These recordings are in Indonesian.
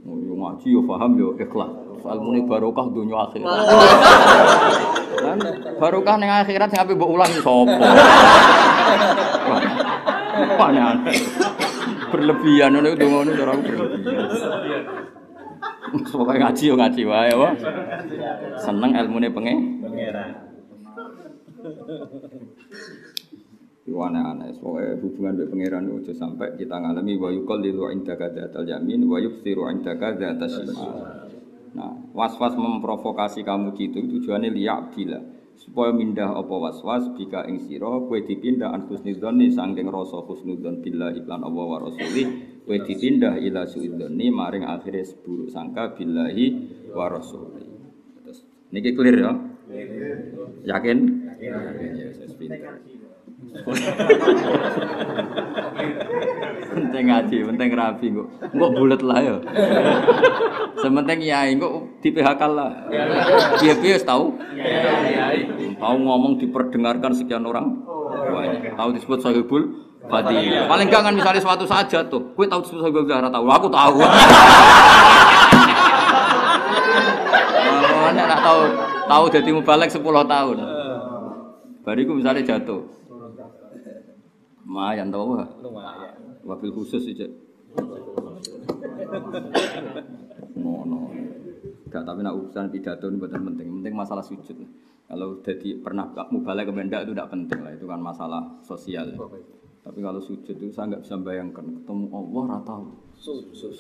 Yo ngaji yo paham yo ikhlas. Ilmune barokah dunya akhirat. Kan barokah ning akhirat sing ape mbok ulang sapa? Panen. Berlebihan ngono itu ngono cara berlebihan. Pokoke ngaji yo ngaji wae apa? Seneng ilmune pangeran. Itu aneh-aneh, soalnya hubungan dengan pangeran itu sampai kita ngalami wa yuqallilu indaka dzatal yamin wa yuksiru indaka dzatas shimal. Nah, was-was memprovokasi kamu gitu tujuannya liya'dila supaya mindah apa was-was bika ing sira kowe dipindah an husnudzoni saking rasa husnudzon billahi lan Allah wa rasulih kowe dipindah ila suudzoni maring akhire buruk sangka billahi wa rasulih. Terus niki clear ya? Yakin? Ya, saya pinter. Penting ngaji, penting rapi kok. Kok bulet lah ya. Sementing kiai kok di PHK lah. Piye-piye tahu? Tahu ngomong diperdengarkan sekian orang. Banyak. Tahu disebut sahibul fadilah. Paling enggak kan misalnya suatu saat jatuh. Kowe tahu disebut sahibul fadilah tahu. Aku tahu. Oh, nek tahu dadi mubalek 10 tahun. Bariku misalnya jatuh. Lumayan tau wah. Lumayan. Wabil khusus aja. No. Gak tapi nak urusan pidato ini betul penting. Penting masalah sujud. Kalau jadi pernah mubalek ke benda itu tidak penting lah. Itu kan masalah sosial. Tapi kalau sujud itu saya nggak bisa bayangkan ketemu Allah ratau.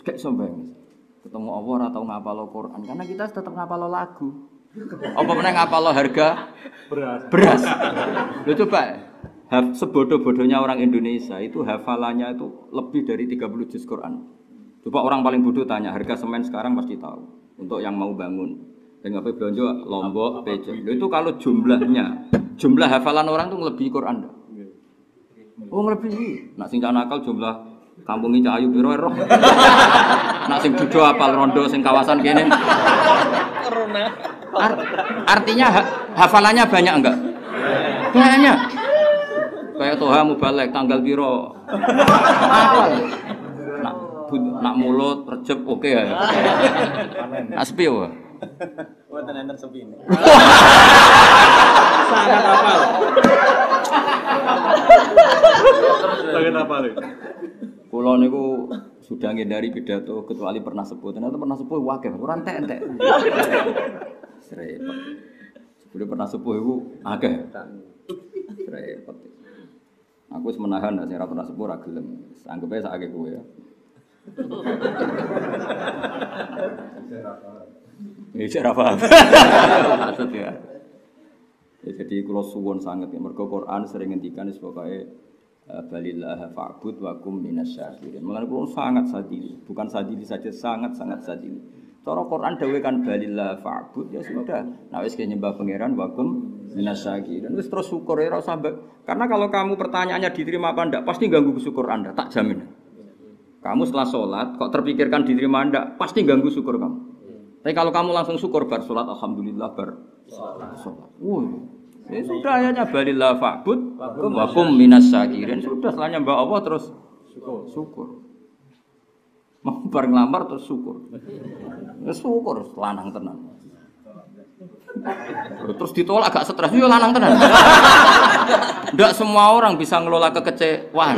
Kayak bisa bayangkan. Ketemu Allah ratau ngapalo Quran. Karena kita tetap ngapalo lagu. Apa meneh ngapalo harga beras. Lu coba. Sebodoh-bodohnya orang Indonesia itu hafalannya itu lebih dari 30 juz Quran. Coba orang paling bodoh tanya, harga semen sekarang pasti tahu. Untuk yang mau bangun. Dan apa belanja Lombok, Pejok. Itu kalau jumlah hafalan orang itu melebihi Quran. Oh melebihi. Nak sing nakal jumlah kampung iki ayu piro roh. Nak sing dudo apal rondo sing kawasan kene. Artinya hafalannya banyak enggak? Banyak. Kayak Toha mubalek tanggal piro. Apal. Nak mulut Rejeb oke ya. Nak sepi wae. Wonten enten sepi. Sangat apal. Sangat apal. Kula niku sudah ngindari pidato kecuali pernah sepuh. Ternyata pernah sepuh wakil, ora entek-entek. Repot. Sudah pernah sepuh iku akeh. Repot. Aku wis menahan sing ora pernah sepuh ora gelem. Anggepe sakake kowe ya. Iki ora paham. Maksud ya. Jadi kula suwun sanget mergo Quran sering ngendikan wis pokoke balillah fa'bud wa kum minasyakirin. Mulane kula sangat sadili, bukan sadili saja sangat-sangat sadili. Cara Quran dawuh kan balillah fa'bud ya sudah. Nah wis nyembah pangeran wa kum minasyakirin. Wis terus syukur ya ora sampe. Karena kalau kamu pertanyaannya diterima apa ndak, pasti ganggu syukur Anda, tak jamin. Kamu setelah sholat, kok terpikirkan diterima ndak, pasti ganggu syukur kamu. Tapi kalau kamu langsung syukur bar sholat, alhamdulillah bar sholat. Ya sudah ayatnya balillah fa'bud wa kum minasyakirin. Sudah setelahnya mbak Allah terus syukur. Mau bar ngelamar terus syukur. Ya syukur lanang tenan. Terus ditolak agak stres, yo lanang tenan. Ndak semua orang bisa ngelola kekecewaan.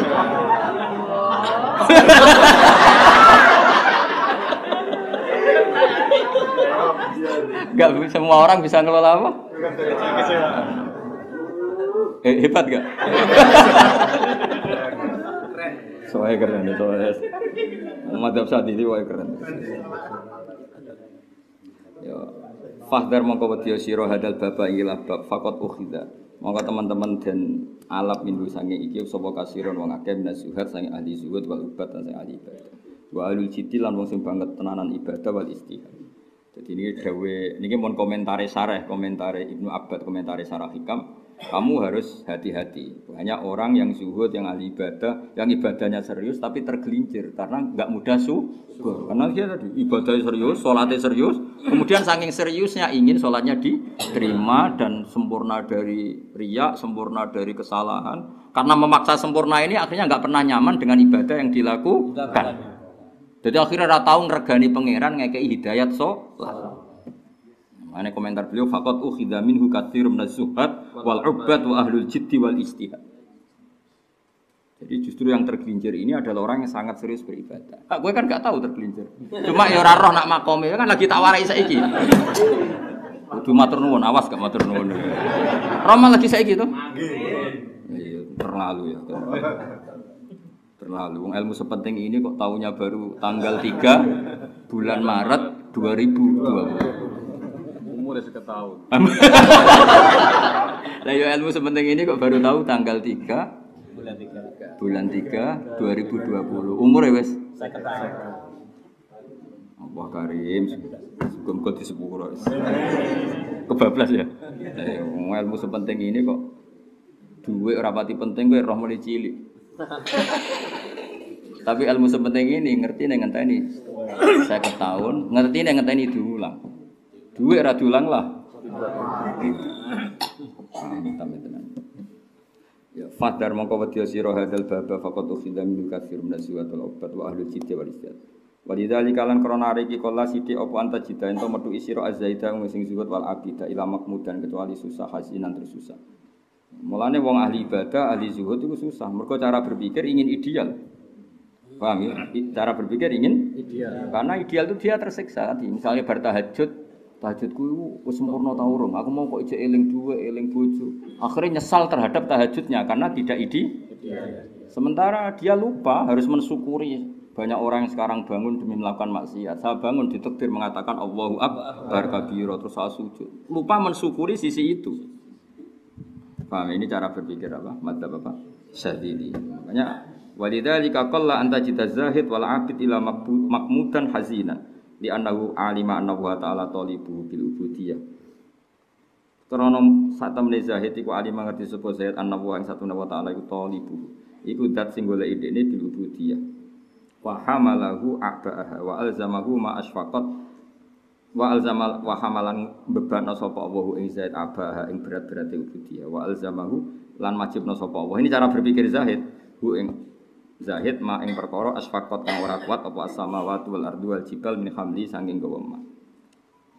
Enggak semua orang bisa ngelola apa? Hebat gak? Soalnya keren, soalnya. Madhab saat ini soalnya keren. Ya, fahdar mongko wedya sira hadal baba ilah bab faqat ukhida. Mongko teman-teman dan alap mindu sange iki sapa kasiron wong akeh minasuhat sange ahli zuhud wal ubat sange ahli ibadah. Wa alul jiddi lan wong sing banget tenanan ibadah wal istihad. Jadi ini dawe niki mon komentare sareh, komentare Ibnu Abbad, komentare Sarah Hikam. Kamu harus hati-hati. Banyak orang yang zuhud, yang ahli ibadah, yang ibadahnya serius tapi tergelincir karena enggak mudah syukur. Karena dia tadi ibadahnya serius, salatnya serius, kemudian saking seriusnya ingin salatnya diterima dan sempurna dari riya, sempurna dari kesalahan. Karena memaksa sempurna ini akhirnya enggak pernah nyaman dengan ibadah yang dilakukan. Jadi akhirnya ora tau ngregani pangeran ngekeki hidayat sholat. Ane komentar beliau faqat ukhidha minhu katsirun minaz-zuhad wal 'ubad wa ahlul jiddi wal ijtihad. Jadi justru yang tergelincir ini adalah orang yang sangat serius beribadah. Gue kan gak tahu tergelincir. Cuma ya ora roh nak makome kan lagi tak warai saiki. Kudu matur nuwun, awas gak matur nuwun. Roma lagi saiki to? Iya, terlalu ya. Terlalu ilmu sepenting ini kok taunya baru tanggal 3 bulan Maret 2020. Umur sekitar tahun. Lah yo ilmu sepenting ini kok baru tahu tanggal 3 bulan 3 2020. Umur ya wis 50 tahun. Allah Karim, muga disepuro. Kebablas ya. Ilmu sepenting ini kok duit ora pati penting kowe roh mulai cilik. Tapi ilmu sepenting ini ngerti ning ngenteni 50 tahun, ngerti ning ngenteni diulang. Duit ora diulang lah. Ya fadar mongko wedya sira hadzal baba faqad ukhidha min katsir min aswatul ubat wa ahlul jiddi wal istihad. Walidzalika lan krana iki kala sithik apa anta jida ento metu sira azzaida sing zuhud wal abida ila makmudan kecuali susah hasinan terus susah. Mulane wong ahli ibadah, ahli zuhud itu susah. Mergo cara berpikir ingin ideal. Paham ya? Cara berpikir ingin ideal. Karena ideal itu dia tersiksa tadi. Misalnya bertahajud, tahajudku itu wis sempurna ta urung. Aku mau kok ijek eling duwe, eling bojo. Akhirnya nyesal terhadap tahajudnya karena tidak ideal. Sementara dia lupa harus mensyukuri banyak orang yang sekarang bangun demi melakukan maksiat. Saya bangun ditakdir mengatakan Allahu Akbar kabira terus saya sujud. Lupa mensyukuri sisi itu. Paham ini cara berpikir apa? Madzhab apa? Syadzili. Makanya walidzalika qalla anta jita zahid wal 'abid ila makmudan hazina li annahu alima annahu ta'ala talibu bil ubudiyah. Karena sak temne zahid iku alima ngerti sapa zahid annahu ing satuna wa ta'ala iku talibu. Iku zat sing golek idene bil ubudiyah. Wa hamalahu a'ba'aha wa alzamahu ma asfaqat wa alzamal wa hamalan beban sapa Allah ing Zaid abah ing berat-berate ubudiyah wa alzamahu lan wajibna sapa Allah. Ini cara berpikir Zahid. Hu ing Zahid ma ing perkara asfaqat kang ora kuat apa as-samawati wal ardu wal jibal min hamli saking gawa.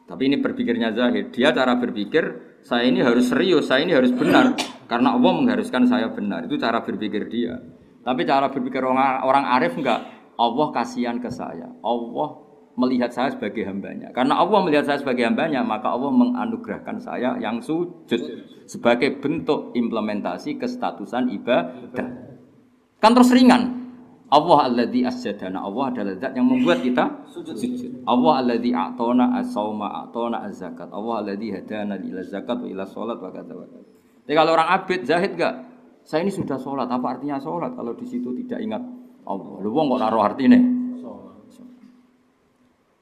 Tapi ini berpikirnya Zahid. Dia cara berpikir saya ini harus serius, saya ini harus benar karena Allah mengharuskan saya benar. Itu cara berpikir dia. Tapi cara berpikir orang arif enggak. Allah kasihan ke saya. Allah melihat saya sebagai hambanya. Karena Allah melihat saya sebagai hambanya, maka Allah menganugerahkan saya yang sujud sebagai bentuk implementasi kestatusan ibadah. Kan terus ringan. Allah alladzi asjadana. Allah adalah zat yang membuat kita sujud. Allah alladzi a'tona as-sauma a'tona az-zakat. Allah alladzi hadana ila zakat wa ila shalat wa kadza wa kadza. Jadi kalau orang abid zahid enggak, saya ini sudah sholat. Apa artinya sholat kalau di situ tidak ingat Allah? Lu wong kok naruh artine?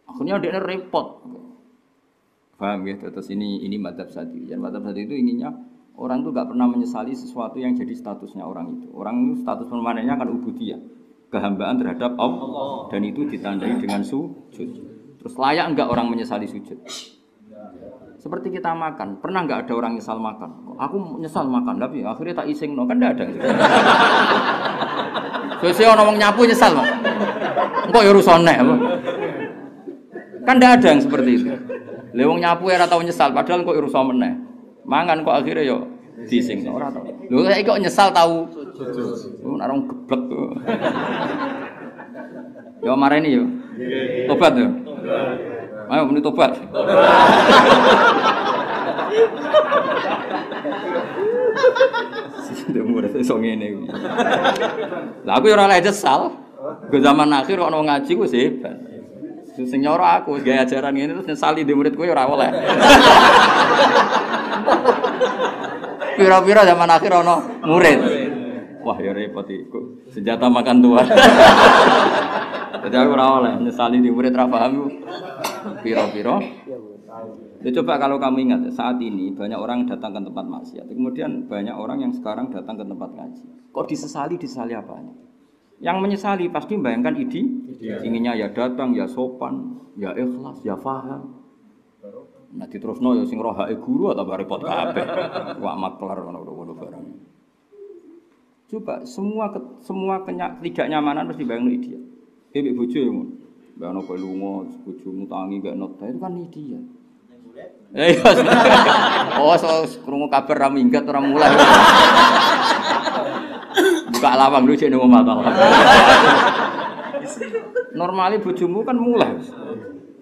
Akhirnya dia repot. Paham ya? Terus ini madzhab Syafi'i. Dan madzhab Syafi'i itu inginnya orang itu enggak pernah menyesali sesuatu yang jadi statusnya orang itu. Orang itu status permanennya kan ubudiyah, kehambaan terhadap Allah. Dan itu ditandai dengan sujud. Terus layak enggak orang menyesali sujud? Seperti kita makan, pernah enggak ada orang nyesal makan? Aku nyesal makan, tapi akhirnya tak iseng, no kan enggak ada. Sesuk ana wong nyapu nyesal, Mas. Engko ya rusone apa? Kan enggak ada yang seperti itu. Lha wong nyapu ora tau nyesal, padahal kok rusak meneh. Mangan kok akhirnya yo dising ora tau. Lho saiki kok nyesal tau. Nek orang geblek. Yo mareni yo. Tobat yo. Ayo muni tobat. Sudah murid iso ngene iki. Lah aku yo ora oleh nyesal. Go zaman akhir kok ono ngaji ku hebat. Sing nyoro aku gaya ajaran ngene terus nyesali di murid kowe ora oleh. Pira-pira zaman akhir ono murid. Wah ya repot iku. Senjata makan tua. Jadi aku ora oleh nyesali di murid ra paham. Pira-pira. Ya coba kalau kamu ingat saat ini banyak orang datang ke tempat maksiat. Kemudian banyak orang yang sekarang datang ke tempat ngaji. Kok disesali apanya? Yang menyesali pasti membayangkan inginnya ya datang, ya sopan, ya ikhlas, ya paham. Nah diterusno ya sing rohake guru atau repot kabeh. Wak maklar ngono barang. Coba semua ketidaknyamanan mesti bayangno dia. Mbek bojo ngono. Bayangno kowe lunga bojomu tangi gak not. Itu kan dia. Oh, krungu kabar ra minggat ora mulai. Buka lawang lu sik ning omah ta. Normale bojomu kan mulai.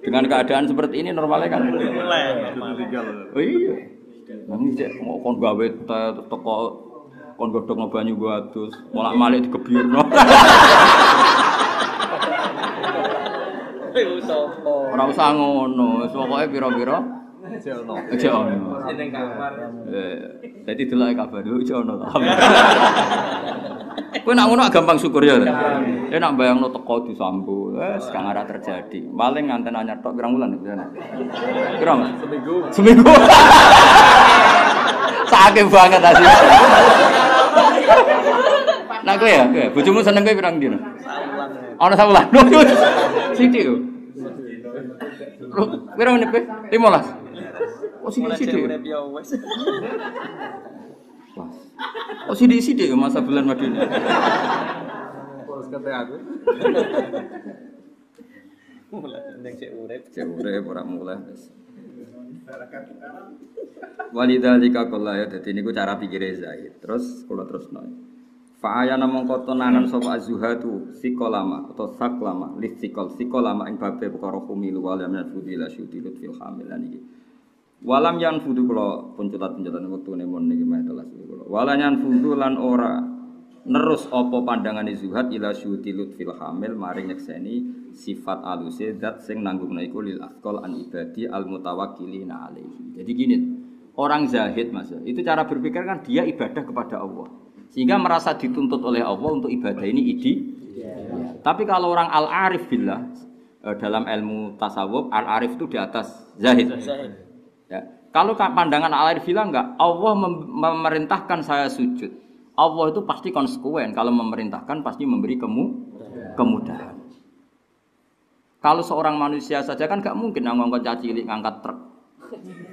Dengan keadaan seperti ini normalnya kan mulai. Oh iya. Nang cek kon gawe teko kon godhogno banyu gua adus, molak-malik dikebirno. Ora usah ngono, wis pokoke pira-pira aja ono. Ning kamar. Dadi delok kabar yo aja ono ta. Kowe nak ngono gampang syukur ya. Nek bayangno teko disambut, wis gak ora terjadi. Paling nganten anyar tok pirang wulan iki. Pirang? Seminggu. Sakit banget asli. Nah kowe ya, bojomu seneng kowe pirang dino? Ana sawulan. Sithik yo. Pirang menit kowe? 15. Oh sithik-sithik. Oh sithik-sithik masa bulan Madinah. Terus kate aku. Mulai ning cek urip ora mulai wis. Walidzalika qala ya dadi niku cara pikire Zaid. Terus kula terusno. Fa ayana mongko tenanan sapa azzuhatu sikolama atau saklama lisikol sikolama ing babe perkara kumilu walam yan fudila syudilut fil hamil lan iki. Walam yan fudu kula pencetat-pencetan wektune mon niki meh telas kula. Walam yan fudu lan ora nerus apa pandangane zuhad ila syudilut fil hamil maring nyekseni sifat aluse zat sing nanggungna iku lil asqal an ibadi al mutawakkilina alaihi. Jadi gini, orang zahid Mas, itu cara berpikir kan dia ibadah kepada Allah. Sehingga merasa dituntut oleh Allah untuk ibadah ini Tapi kalau orang al-arif billah dalam ilmu tasawuf, al-arif itu di atas zahid. Ya. Kalau pandangan al-arif billah enggak, Allah memerintahkan saya sujud. Allah itu pasti konsekuen, kalau memerintahkan pasti memberi kemudahan. Kalau seorang manusia saja kan enggak mungkin ngongkon cacilik ngangkat truk.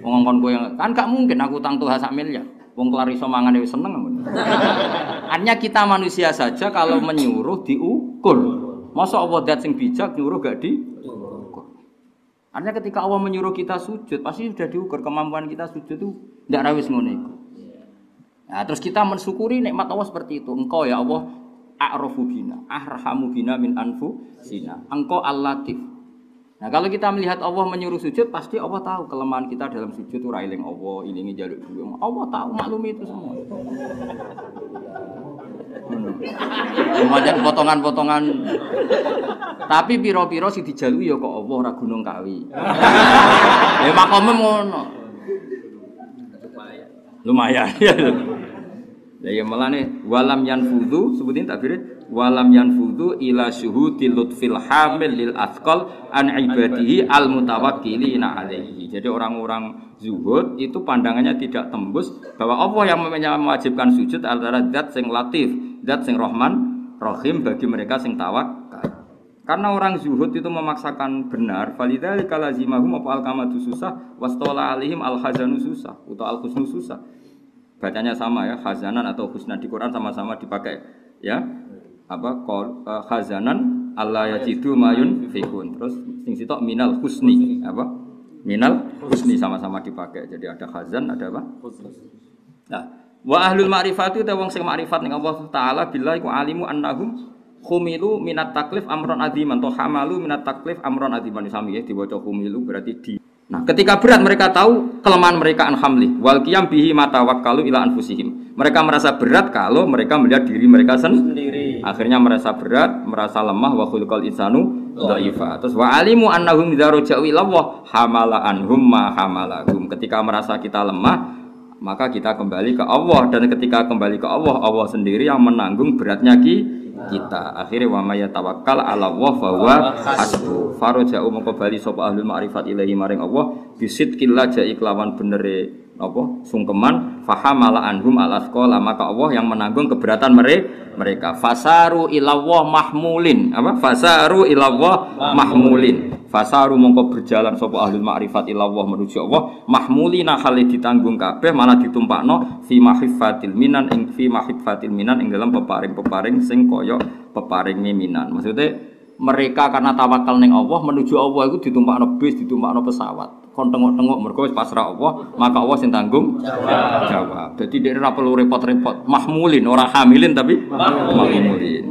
Ngongkon kowe kan enggak mungkin aku utang tuh sak miliar. Wong kelar iso mangane wis seneng. Artinya kita manusia saja kalau menyuruh diukur. Masa Allah dat sing bijak nyuruh gak diukur. Artinya ketika Allah menyuruh kita sujud pasti sudah diukur kemampuan kita sujud itu ndak ra wis ngono iku. Nah, terus kita mensyukuri nikmat Allah seperti itu. Engkau ya Allah a'rafu bina, arhamu bina min anfusina. Engkau al-latif. Nah, kalau kita melihat Allah menyuruh sujud, pasti Allah tahu kelemahan kita dalam sujud itu railing Allah, ilingi jaluk dulu. Allah tahu maklumi itu semua. Macam potongan-potongan. Tapi piro-piro sih dijalui ya kok Allah ora gunung kawi. Ya makome ngono. Lumayan. Ya melane walam yanfudhu sebutin takbir walam yanfudhu ila syuhudil lutfil hamil lil athqal an ibadihi al mutawakkilina alaihi. Jadi orang-orang zuhud itu pandangannya tidak tembus bahwa Allah yang mewajibkan sujud antara zat sing latif, zat sing rahman rahim bagi mereka sing tawakal. Karena orang zuhud itu memaksakan benar, falidzalika lazimahum apa al-kamadu susah wastala alaihim al-khazanu susah atau al-husnu susah. Bacanya sama ya, khazanan atau husna di Quran sama-sama dipakai ya. Apa khazanan Allah yajidu mayun fikun. Terus sing sitok minal husni apa? Minal husni sama-sama dipakai. Jadi ada khazan, ada apa? Nah, wa ahlul ma'rifati ta wong sing ma'rifat ning Allah taala billahi ku alimu annahum khumilu minat taklif amron adziman to hamalu minat taklif amron adziman sami ya diwaca khumilu berarti di. Nah, ketika berat mereka tahu kelemahan mereka an hamli wal qiyam bihi matawakkalu ila anfusihim. Mereka merasa berat kalau mereka melihat diri mereka sendiri. Akhirnya merasa berat, merasa lemah wa khulqal insanu dhaifa. Terus wa alimu annahum idza raja'u ila Allah hamala anhum ma hamalahum. Ketika merasa kita lemah, maka kita kembali ke Allah dan ketika kembali ke Allah, Allah sendiri yang menanggung beratnya kita. Akhirnya wa may tawakkal 'ala Allah fa huwa hasbuh. Faraja'u mongko bali sapa ahlul ma'rifat ilahi maring Allah bisidqil laja'i kelawan benere apa sungkeman fahamala anhum al-asqal maka Allah yang menanggung keberatan mereka. Fasaru ilallah mahmulin apa fasaru ilallah mahmulin. Fasaru mongko berjalan sapa ahlul ma'rifat ilallah menuju Allah mahmulina hale ditanggung kabeh malah ditumpakno fi mahiffatil minan ing fi mahiffatil minan ing dalam peparing-peparing sing kaya peparing minan. Maksudnya mereka karena tawakal ning Allah menuju Allah itu ditumpakno bis, ditumpakno pesawat. Kon tengok-tengok mergo wis pasrah Allah, maka Allah sing tanggung jawab. Dadi dhek ora perlu repot-repot, mahmulin ora hamilin tapi mahmulin.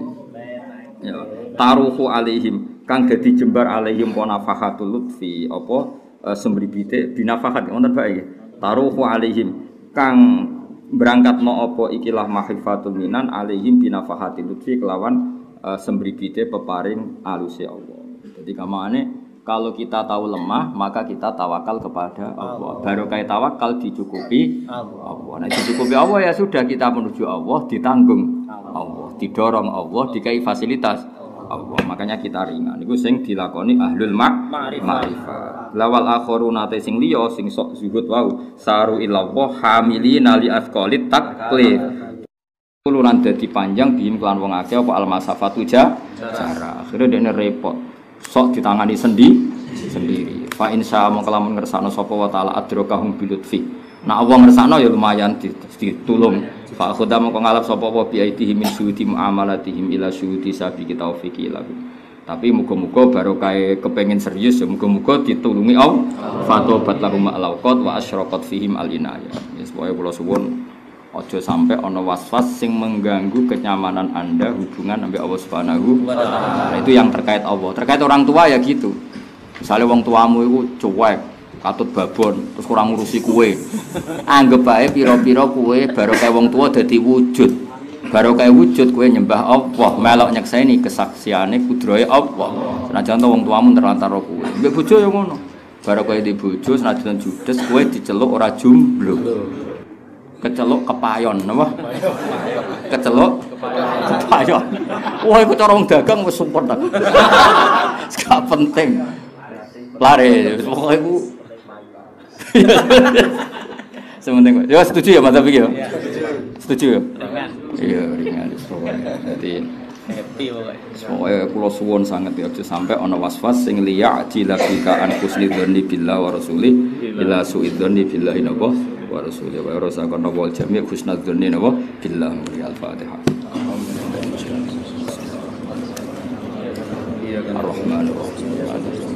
Ya, taruhu alaihim kang dadi jembar alaihim nafahatul lutfi apa sembribite binafahat wonten bae. Taruhu alaihim kang berangkatno apa ikilah mahrifatul minan alaihim binafahatil lutfi kelawan sembribite peparing aluse Allah. Jadi kamane kalau kita tahu lemah maka kita tawakal kepada Allah. Barokah tawakal dicukupi Allah. Nah dicukupi Allah ya sudah kita menuju Allah ditanggung Allah, didorong Allah, dikai fasilitas Allah. Makanya kita ringan. Iku sing dilakoni ahlul ma'rifah. Lawal akhiruna te sing liya sing sok zuhud wau saru ilallah hamilina li afqalit taklif. Kuluran dadi panjang bihim kelan wong akeh apa almasafatu jara. Akhire dekne repot. Sok ditangani sendiri. Fa insya Allah kelamun ngersakno sapa wa taala adrokahum bilutfi. Nah Allah ngersakno ya lumayan ditulung. Fa khodam mongko ngalap sapa wa bi aidihim min syuhudi muamalatihim ila syuhudi sabiqi taufiqi lahu. Tapi muga-muga barokah kepengin serius ya muga-muga ditulungi Allah. Fatobat lahum al-awqat wa asyraqat fihim al-inayah. Wis pokoke kula suwun aja sampai ana was-was sing mengganggu kenyamanan Anda hubungan sampai Allah Subhanahu wa taala. Itu yang terkait Allah. Terkait orang tua ya gitu. Misalnya wong tuamu iku cuek, katut babon, terus kurang ngurusi kue. Anggap bae pira-pira kue barokah wong tua dadi wujud. Barokah wujud kue nyembah Allah, melok nyekseni kesaksiane kudrahe Allah. Senajan wong tuamu terlantar kue. Mbek bojo ya ngono. Barokah di bojo senajan judes kue diceluk ora jomblo. Keceluk kepayon napa? Keceluk kepayon. Wah iku cara wong dagang wis support ta. Gak penting. Lare, pokoke iku. Sementing kok. Ya setuju ya Mas Taufik ya? Setuju ya? Iya, ringan pokoke. Dadi happy pokoke. Pokoke kula suwun sanget ya aja sampe ana was-was sing liya jilaka an husnudzni billah wa rasulih ila su'idzonni billahi napa wa rasulih wa rasakana wal jami' husnudzni napa billah al-Fatihah. Ar-Rahmanir Rahim.